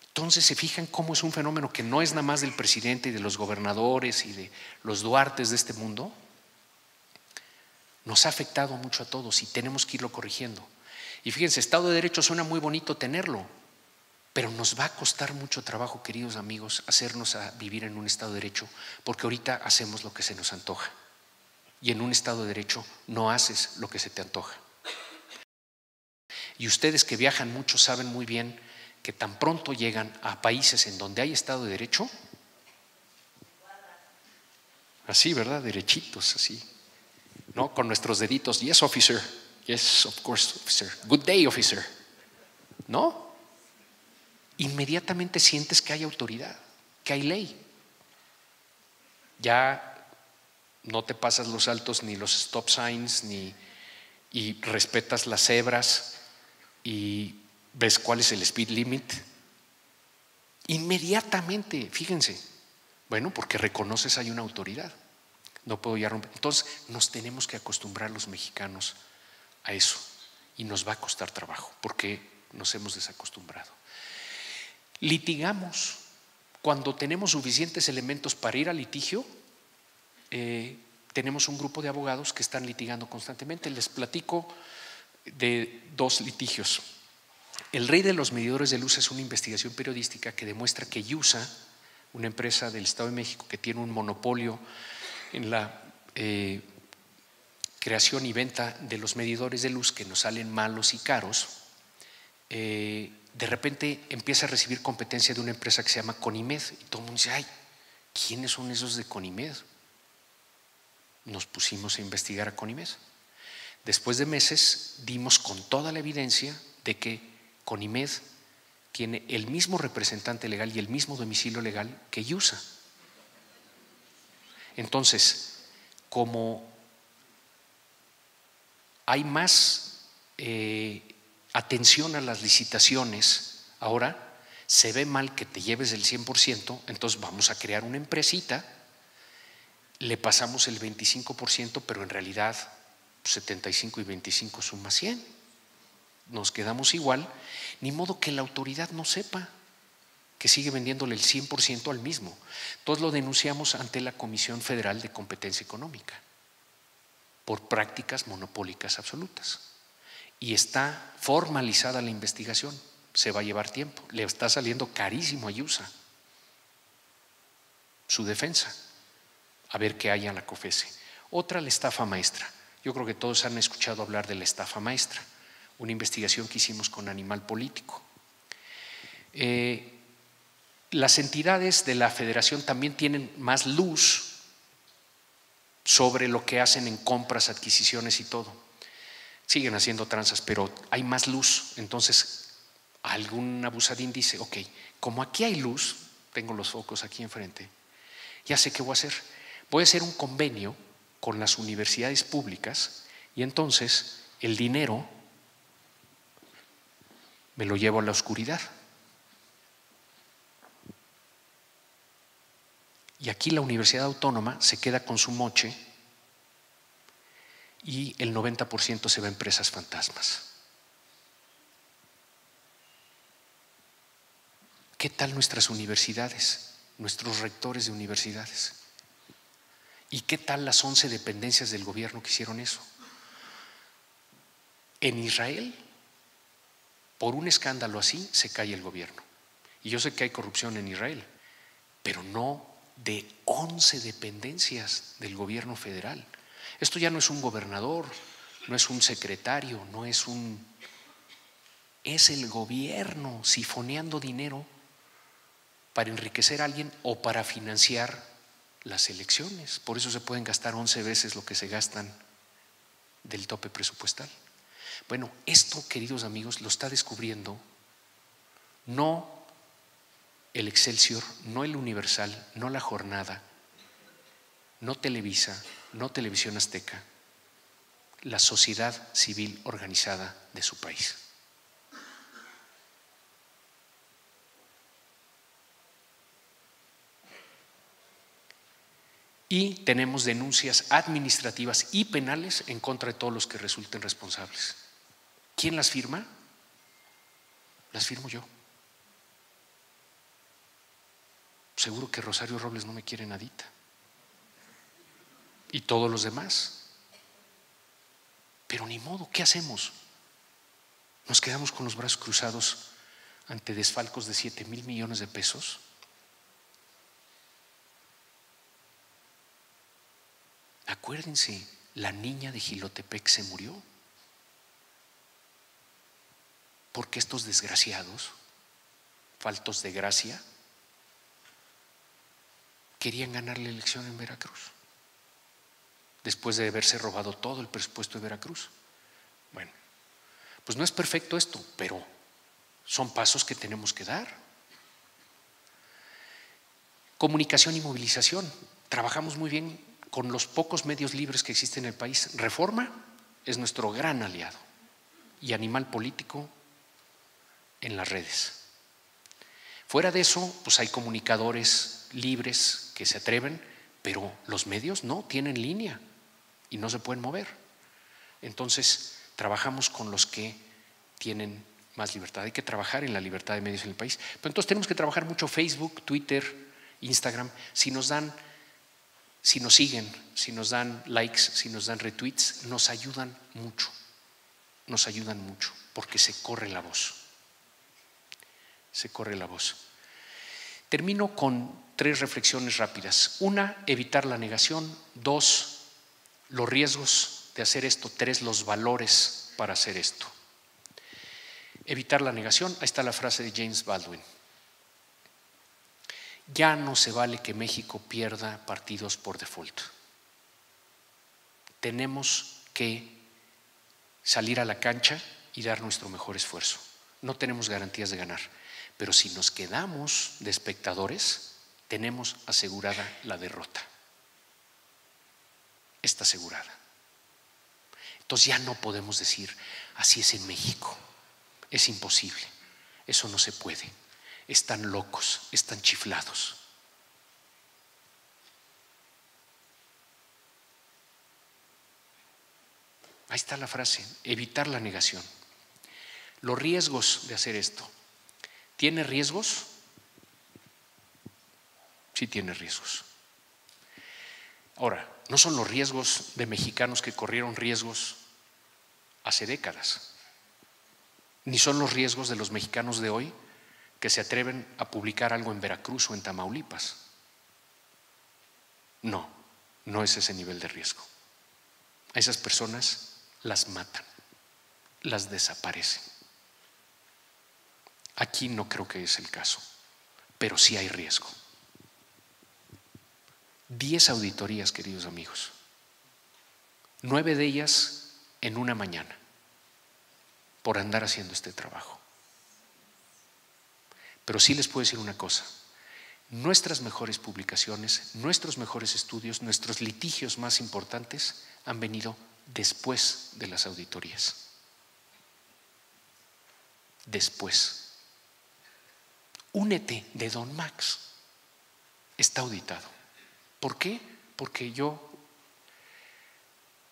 Entonces se fijan cómo es un fenómeno que no es nada más del presidente y de los gobernadores y de los Duartes de este mundo. Nos ha afectado mucho a todos y tenemos que irlo corrigiendo. Y fíjense, Estado de Derecho suena muy bonito tenerlo, pero nos va a costar mucho trabajo, queridos amigos, hacernos a vivir en un Estado de Derecho, porque ahorita hacemos lo que se nos antoja. Y en un Estado de Derecho no haces lo que se te antoja. Y ustedes que viajan mucho saben muy bien que tan pronto llegan a países en donde hay Estado de Derecho, así, ¿verdad? Derechitos, así, ¿no? Con nuestros deditos, yes, officer, yes, of course, officer, good day, officer, ¿no? Inmediatamente sientes que hay autoridad, que hay ley. Ya no te pasas los altos ni los stop signs, y respetas las cebras y ves cuál es el speed limit. Inmediatamente, fíjense, bueno, porque reconoces hay una autoridad. No puedo ya romper. Entonces nos tenemos que acostumbrar los mexicanos a eso y nos va a costar trabajo porque nos hemos desacostumbrado. Litigamos cuando tenemos suficientes elementos para ir a litigio. Tenemos un grupo de abogados que están litigando constantemente. Les platico de dos litigios. El rey de los medidores de luz es una investigación periodística que demuestra que IUSA, una empresa del Estado de México que tiene un monopolio en la creación y venta de los medidores de luz que nos salen malos y caros, de repente empieza a recibir competencia de una empresa que se llama Conimed y todo el mundo dice: ay, ¿quiénes son esos de Conimed? Nos pusimos a investigar a Conimed. Después de meses dimos con toda la evidencia de que Conimed tiene el mismo representante legal y el mismo domicilio legal que IUSA. Entonces, como hay más atención a las licitaciones, ahora se ve mal que te lleves el 100%, entonces vamos a crear una empresita, le pasamos el 25%, pero en realidad 75 y 25 suma 100. Nos quedamos igual, ni modo que la autoridad no sepa que sigue vendiéndole el 100% al mismo. Entonces lo denunciamos ante la Comisión Federal de Competencia Económica por prácticas monopólicas absolutas. Y está formalizada la investigación, se va a llevar tiempo, le está saliendo carísimo a IUSA su defensa, a ver qué hay en la COFESE. Otra, la estafa maestra. Yo creo que todos han escuchado hablar de la estafa maestra, una investigación que hicimos con Animal Político. Las entidades de la federación también tienen más luz sobre lo que hacen en compras, adquisiciones y todo. Siguen haciendo tranzas, pero hay más luz. Entonces algún abusadín dice: ok, como aquí hay luz, tengo los focos aquí enfrente, Ya sé qué voy a hacer. Voy a hacer un convenio con las universidades públicas y entonces el dinero me lo llevo a la oscuridad. Y aquí la Universidad Autónoma se queda con su moche y el 90% se va a empresas fantasmas. ¿Qué tal nuestras universidades, nuestros rectores de universidades? ¿Y qué tal las 11 dependencias del gobierno que hicieron eso? En Israel, por un escándalo así, se cae el gobierno. Y yo sé que hay corrupción en Israel, pero no de 11 dependencias del gobierno federal. Esto ya no es un gobernador, no es un secretario, es el gobierno sifoneando dinero para enriquecer a alguien o para financiar las elecciones. Por eso se pueden gastar 11 veces lo que se gastan del tope presupuestal. Bueno, esto, queridos amigos, lo está descubriendo no el Excelsior, no el Universal, no La Jornada, no Televisa, no Televisión Azteca, la sociedad civil organizada de su país. Y tenemos denuncias administrativas y penales en contra de todos los que resulten responsables. ¿Quién las firma? Las firmo yo. Seguro que Rosario Robles no me quiere nadita. Y todos los demás. Pero ni modo, ¿qué hacemos? ¿Nos quedamos con los brazos cruzados ante desfalcos de 7,000 millones de pesos? Acuérdense, la niña de Jilotepec se murió porque estos desgraciados, faltos de gracia, querían ganar la elección en Veracruz, después de haberse robado todo el presupuesto de Veracruz. Bueno, pues no es perfecto esto, pero son pasos que tenemos que dar. Comunicación y movilización. Trabajamos muy bien con los pocos medios libres que existen en el país. Reforma es nuestro gran aliado y animal político en las redes. Fuera de eso, pues hay comunicadores libres que se atreven, pero los medios no tienen línea y no se pueden mover. Entonces, trabajamos con los que tienen más libertad. Hay que trabajar en la libertad de medios en el país. Pero entonces tenemos que trabajar mucho Facebook, Twitter, Instagram. Si nos siguen, si nos dan likes, si nos dan retweets, nos ayudan mucho. Nos ayudan mucho porque se corre la voz. Se corre la voz. Termino con 3 reflexiones rápidas. 1, evitar la negación. 2, los riesgos de hacer esto. 3, los valores para hacer esto. Evitar la negación. Ahí está la frase de James Baldwin. Ya no se vale que México pierda partidos por default. Tenemos que salir a la cancha y dar nuestro mejor esfuerzo. No tenemos garantías de ganar, pero si nos quedamos de espectadores, tenemos asegurada la derrota. Está asegurada. Entonces ya no podemos decir, así es en México. Es imposible. Eso no se puede. Están locos, están chiflados. Ahí está la frase, evitar la negación. Los riesgos de hacer esto. ¿Tiene riesgos? Sí tiene riesgos. Ahora, no son los riesgos de mexicanos que corrieron riesgos hace décadas, ni son los riesgos de los mexicanos de hoy que se atreven a publicar algo en Veracruz o en Tamaulipas. No, no es ese nivel de riesgo. A esas personas las matan, las desaparecen. Aquí no creo que es el caso, pero sí hay riesgo. 10 auditorías, queridos amigos, 9 de ellas en una mañana, por andar haciendo este trabajo. Pero sí les puedo decir una cosa, nuestras mejores publicaciones, nuestros mejores estudios, nuestros litigios más importantes han venido después de las auditorías. Después. Únete de Don Max está auditado. ¿Por qué? Porque yo,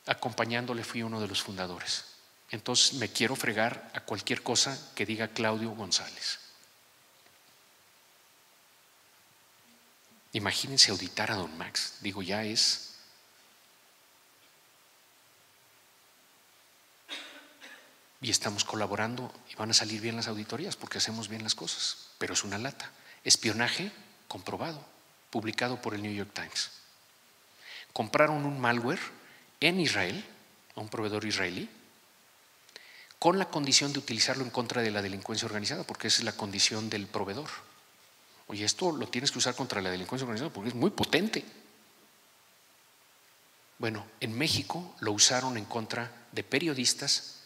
acompañándole, fui uno de los fundadores. Entonces me quiero fregar a cualquier cosa que diga Claudio González. Imagínense auditar a Don Max. Digo, ya es. Y estamos colaborando y van a salir bien las auditorías porque hacemos bien las cosas. Pero es una lata. Espionaje comprobado, publicado por el New York Times. Compraron un malware en Israel, a un proveedor israelí, con la condición de utilizarlo en contra de la delincuencia organizada, porque esa es la condición del proveedor. Oye, esto lo tienes que usar contra la delincuencia organizada porque es muy potente. Bueno, en México lo usaron en contra de periodistas,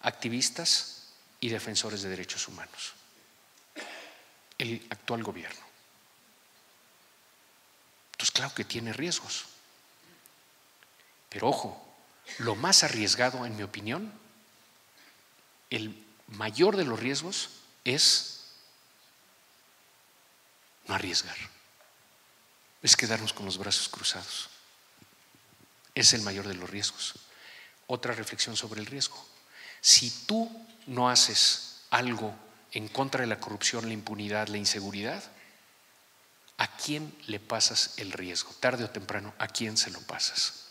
activistas y defensores de derechos humanos. El actual gobierno. Entonces, claro que tiene riesgos. Pero ojo, lo más arriesgado, en mi opinión, el mayor de los riesgos es no arriesgar. Es quedarnos con los brazos cruzados. Es el mayor de los riesgos. Otra reflexión sobre el riesgo. Si tú no haces algo en contra de la corrupción, la impunidad, la inseguridad, ¿a quién le pasas el riesgo? Tarde o temprano, ¿a quién se lo pasas?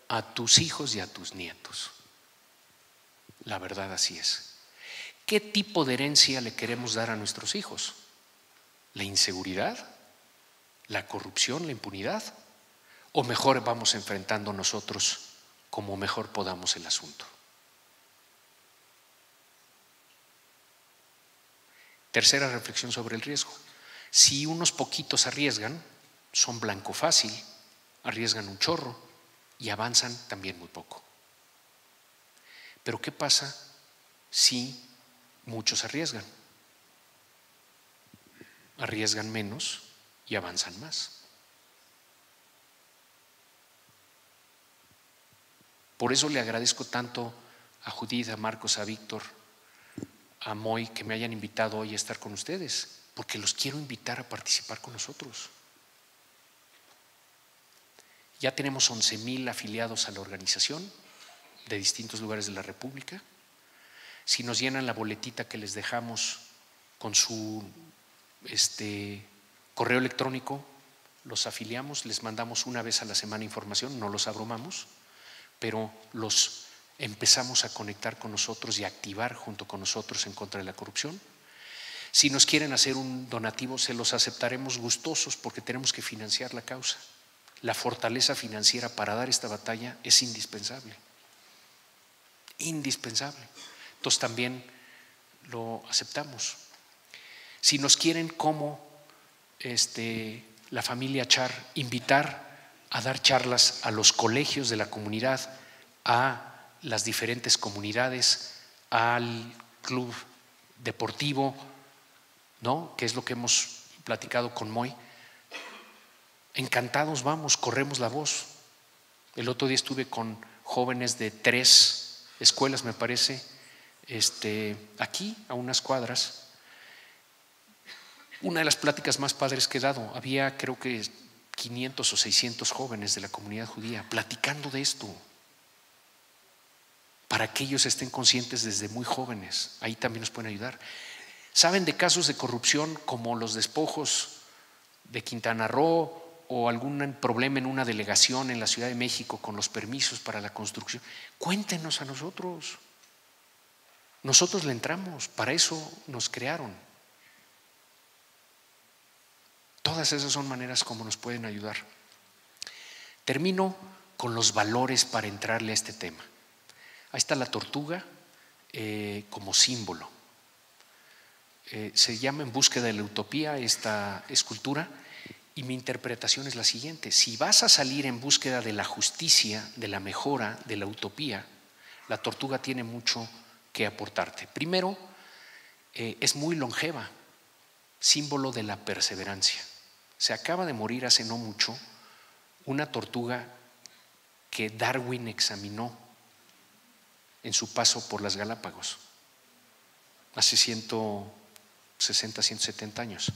A tus hijos y a tus nietos. La verdad, así es. ¿Qué tipo de herencia le queremos dar a nuestros hijos? ¿La inseguridad? ¿La corrupción? ¿La impunidad? ¿O mejor vamos enfrentando nosotros como mejor podamos el asunto? Tercera reflexión sobre el riesgo. Si unos poquitos arriesgan, son blanco fácil, arriesgan un chorro y avanzan también muy poco. Pero ¿qué pasa si muchos arriesgan? Arriesgan menos y avanzan más. Por eso le agradezco tanto a Judith, a Marcos, a Víctor, a Moy, que me hayan invitado hoy a estar con ustedes, porque los quiero invitar a participar con nosotros. Ya tenemos 11,000 afiliados a la organización de distintos lugares de la República. Si nos llenan la boletita que les dejamos con su correo electrónico, los afiliamos, les mandamos una vez a la semana información, no los abrumamos, pero los empezamos a conectar con nosotros y a activar junto con nosotros en contra de la corrupción. Si nos quieren hacer un donativo, se los aceptaremos gustosos porque tenemos que financiar la causa. La fortaleza financiera para dar esta batalla es indispensable. Indispensable. Entonces también lo aceptamos. Si nos quieren, como la familia Char, invitar a dar charlas a los colegios de la comunidad, a las diferentes comunidades, al club deportivo, ¿no? Que es lo que hemos platicado con Moy. Encantados vamos, corremos la voz. El otro día estuve con jóvenes de 3 escuelas, me parece, aquí a unas cuadras. Una de las pláticas más padres que he dado, había creo que 500 o 600 jóvenes de la comunidad judía platicando de esto, para que ellos estén conscientes desde muy jóvenes. Ahí también nos pueden ayudar. ¿Saben de casos de corrupción como los despojos de Quintana Roo o algún problema en una delegación en la Ciudad de México con los permisos para la construcción? Cuéntenos a nosotros. Nosotros le entramos, para eso nos crearon. Todas esas son maneras como nos pueden ayudar. Termino con los valores para entrarle a este tema. Ahí está la tortuga como símbolo. Se llama En búsqueda de la utopía esta escultura, y mi interpretación es la siguiente: si vas a salir en búsqueda de la justicia, de la mejora, de la utopía, la tortuga tiene mucho que aportarte. Primero, es muy longeva. símbolo de la perseverancia. Se acaba de morir hace no mucho una tortuga que Darwin examinó en su paso por las Galápagos hace 160, 170 años.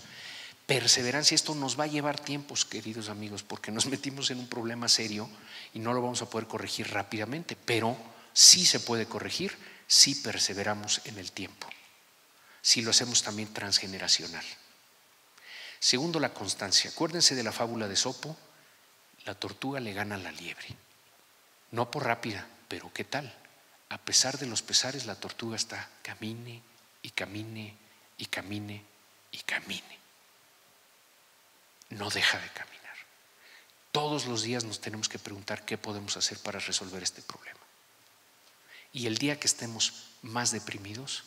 Perseverancia, esto nos va a llevar tiempos, queridos amigos, porque nos metimos en un problema serio y no lo vamos a poder corregir rápidamente, pero sí se puede corregir si perseveramos en el tiempo, si lo hacemos también transgeneracional. Segundo, la constancia. Acuérdense de la fábula de Esopo, la tortuga le gana a la liebre. No por rápida, pero ¿qué tal? A pesar de los pesares, la tortuga está camine y camine y camine y camine. No deja de caminar. Todos los días nos tenemos que preguntar qué podemos hacer para resolver este problema. Y el día que estemos más deprimidos,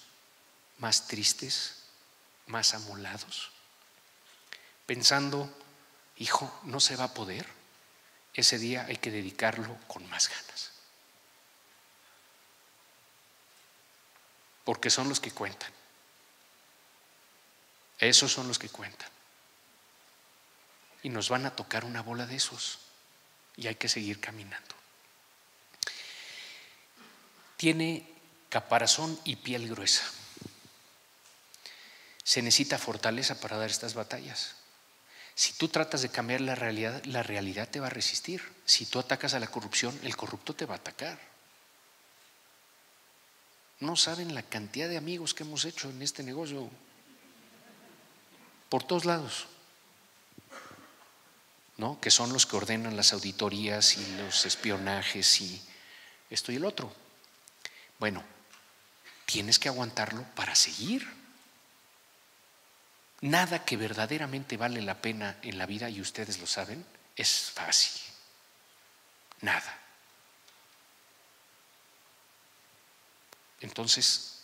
más tristes, más amolados, pensando, hijo, no se va a poder, ese día hay que dedicarlo con más ganas. Porque son los que cuentan. Esos son los que cuentan. Y nos van a tocar una bola de esos. Y hay que seguir caminando. Tiene caparazón y piel gruesa. Se necesita fortaleza para dar estas batallas. Si tú tratas de cambiar la realidad te va a resistir. Si tú atacas a la corrupción, el corrupto te va a atacar. No saben la cantidad de amigos que hemos hecho en este negocio. Por todos lados. ¿No? Que son los que ordenan las auditorías y los espionajes y esto y el otro. Bueno, tienes que aguantarlo para seguir. Nada que verdaderamente vale la pena en la vida, y ustedes lo saben, es fácil. Nada. Entonces,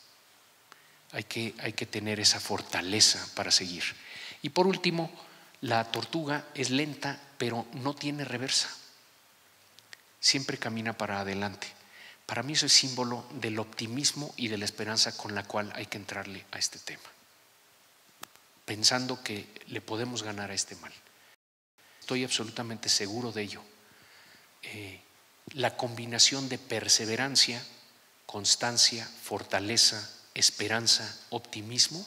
hay que tener esa fortaleza para seguir. Y por último, la tortuga es lenta, pero no tiene reversa. Siempre camina para adelante. Para mí eso es símbolo del optimismo y de la esperanza con la cual hay que entrarle a este tema, pensando que le podemos ganar a este mal. Estoy absolutamente seguro de ello. La combinación de perseverancia, constancia, fortaleza, esperanza, optimismo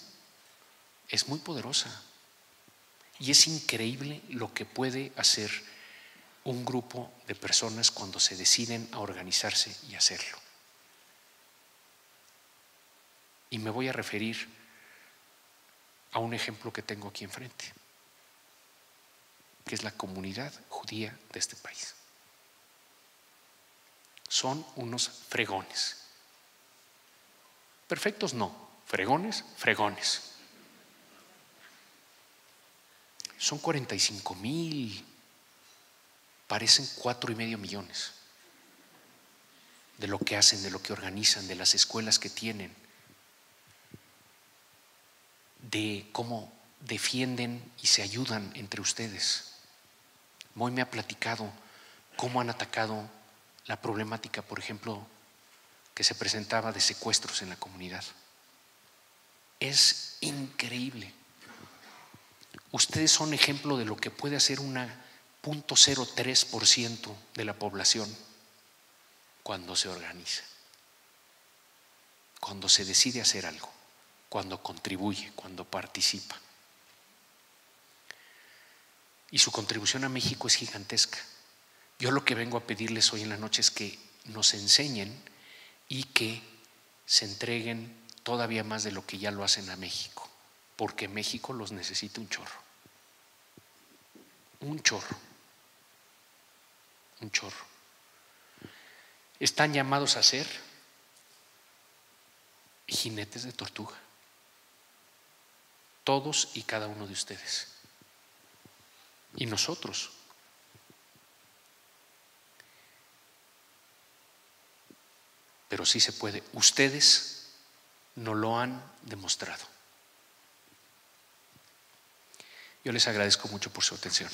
es muy poderosa. Y es increíble lo que puede hacer un grupo de personas cuando se deciden a organizarse y hacerlo. Y me voy a referir a un ejemplo que tengo aquí enfrente, que es la comunidad judía de este país. Son unos fregones. Perfectos no, fregones, fregones. Son 45,000, parecen 4,5 millones de lo que hacen, de lo que organizan, de las escuelas que tienen, de cómo defienden y se ayudan entre ustedes. Moy me ha platicado cómo han atacado la problemática, por ejemplo, que se presentaba de secuestros en la comunidad. Es increíble. Ustedes son ejemplo de lo que puede hacer una 0.03% de la población cuando se organiza, cuando se decide hacer algo, cuando contribuye, cuando participa. Y su contribución a México es gigantesca. Yo lo que vengo a pedirles hoy en la noche es que nos enseñen y que se entreguen todavía más de lo que ya lo hacen a México, porque México los necesita un chorro. Un chorro. Un chorro. Están llamados a ser jinetes de tortuga. Todos y cada uno de ustedes. Y nosotros. Pero sí se puede. Ustedes nos lo han demostrado. Yo les agradezco mucho por su atención.